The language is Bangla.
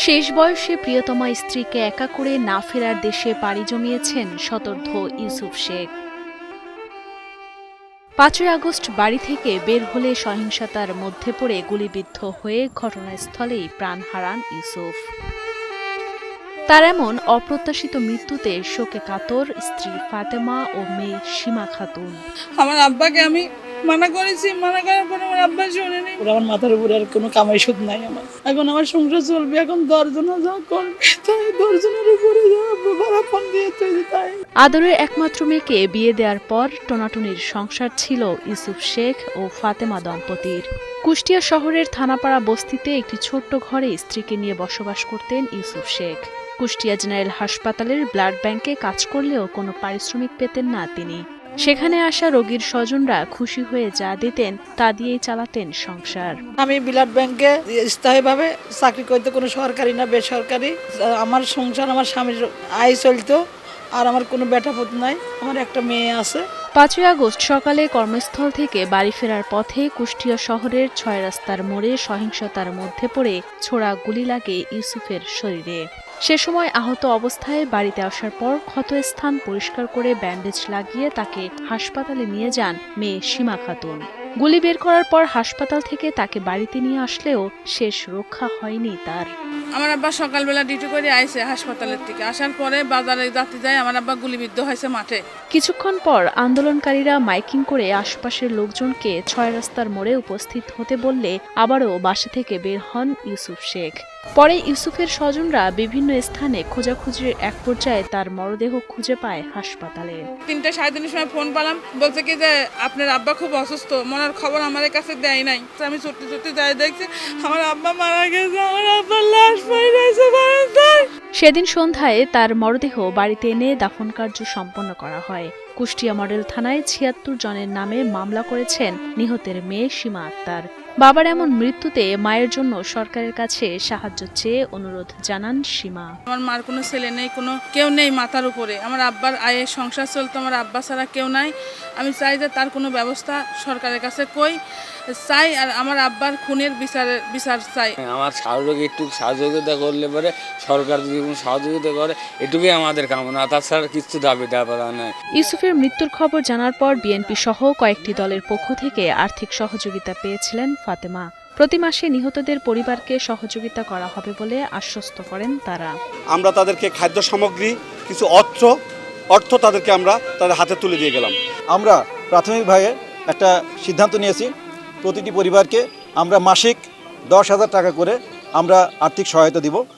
শেষ বয়সে প্রিয়তমা স্ত্রীকে একা করে না ফেরার দেশে পাড়ি জমিয়েছেন শতর্ধ ইউসুফ শেখ। ৫ই আগস্ট বাড়ি থেকে বের হলে সহিংসতার মধ্যে পড়ে গুলিবিদ্ধ হয়ে ঘটনাস্থলেই প্রাণ হারান ইউসুফ। তার এমন অপ্রত্যাশিত মৃত্যুতে শোকে কাতর স্ত্রী ফাতেমা ও মেয়ে সীমা খাতুন। আমার আব্বাকে আমি মানা করেছি, মানা করার পর আমার আব্বা শোনেনি। আমার মাথার উপরে আর কোনো কামাই সুদ নাই। এখন আমার সংসার চলবে, এখন 10 জন যা করবে তাই 10 জনের উপরে ভাড়া ফোন দিয়ে তাই। আদরের একমাত্র মেয়েকে বিয়ে দেওয়ার পর টোনাটুনির সংসার ছিল ইউসুফ শেখ ও ফাতেমা দম্পতির। কুষ্টিয়া শহরের থানাপাড়া বস্তিতে একটি ছোট্ট ঘরে স্ত্রীকে নিয়ে বসবাস করতেন ইউসুফ শেখ। কুষ্টিয়া জেনারেল হাসপাতালের ব্লাড ব্যাংকে কাজ করলেও কোনো পারিশ্রমিক পেতেন না তিনি। সেখানে আসা রোগীর স্বজনরা খুশি হয়ে যা দিতেন তা দিয়েই চালাতেন সংসার। আমি ব্লাড ব্যাংকে স্থায়ীভাবে চাকরি করতে, কোনো সরকারি না বেসরকারি। আমার সংসার, আমার স্বামীর আয় চলতো, আর আমার কোনো বেটাপুত নাই, আমার একটা মেয়ে আছে। ৫ই আগস্ট সকালে কর্মস্থল থেকে বাড়ি ফেরার পথে কুষ্টিয়া শহরের ৬ রাস্তার মোড়ে সহিংসতার মধ্যে পড়ে ছোড়া গুলি লাগে ইউসুফের শরীরে। সে সময় আহত অবস্থায় বাড়িতে আসার পর ক্ষতস্থান পরিষ্কার করে ব্যান্ডেজ লাগিয়ে তাকে হাসপাতালে নিয়ে যান মেয়ে সীমা খাতুন। গুলি বের করার পর হাসপাতাল থেকে তাকে বাড়িতে নিয়ে আসলেও শেষ রক্ষা হয়নি তার। আমার আব্বা সকালবেলা ডিউটি করে আইছে হাসপাতালের থেকে, আসার পরে বাজারে যাতে যায় আমার আব্বা গুলিবিদ্ধ হয়েছে মাঠে। কিছুক্ষণ পর আন্দোলনকারীরা মাইকিং করে আশপাশের লোকজনকে ৬ রাস্তার মোড়ে উপস্থিত হতে বললে আবারও বাসা থেকে বের হন ইউসুফ শেখ। পরে ইউসুফের স্বজনরা বিভিন্ন স্থানে খোঁজাখুঁজির এক পর্যায়ে তার মরদেহ খুঁজে পায় হাসপাতালে। ৩টা ৩:৩০ সময় ফোন পেলাম, বলছে কি যে আপনার আব্বা খুব অসুস্থ, মরার খবর আমার কাছে দেয় নাই। আমি সত্যি সত্যি যাই দেখছি আমার আব্বা মারা গেছে, আমার আব্বার লাশ পাই রয়েছে বারান্দায়। সেদিন সন্ধ্যায় তার মরদেহ বাড়িতে এনে দাফন কার্য সম্পন্ন করা হয়। কুষ্টিয়া মডেল থানায় ৭৬ জনের নামে মামলা করেছেন নিহতের মেয়ে সীমা আক্তার। বাবার এমন মৃত্যুতে মায়ের জন্য সরকারের কাছে সাহায্য চেয়ে অনুরোধ জানান সীমা। আমার মার কোনো ছেলে নেই, কোনো কেউ নেই মাথার উপরে। আমার আব্বার আয়ে সংসার চলতো, আমার আব্বা ছাড়া কেউ নাই। আমি চাই যে তার কোনো ব্যবস্থা সরকারের কাছে কই চাই, আর আমার আব্বার খুনের বিচার চাই। আমার শাহরুখ একটু সহযোগিতা করলে পরে সরকার যদি কোনো সহযোগিতা করে এটুকুই আমাদের কামনা, তাছাড়া কিছু দাবি দাবা নাই। ইউসুফের মৃত্যুর খবর জানার পর বিএনপি সহ কয়েকটি দলের পক্ষ থেকে আর্থিক সহযোগিতা পেয়েছিলেন ফাতেমা। প্রতি মাসে নিহতদের পরিবারকে সহযোগিতা করা হবে বলে আশ্বস্ত করেন তারা। আমরা তাদেরকে খাদ্য সামগ্রী, কিছু অর্থ তাদেরকে আমরা তাদের হাতে তুলে দিয়ে গেলাম। আমরা প্রাথমিকভাবে একটা সিদ্ধান্ত নিয়েছি, প্রতিটি পরিবারকে আমরা মাসিক ১০,০০০ টাকা করে আমরা আর্থিক সহায়তা দিব।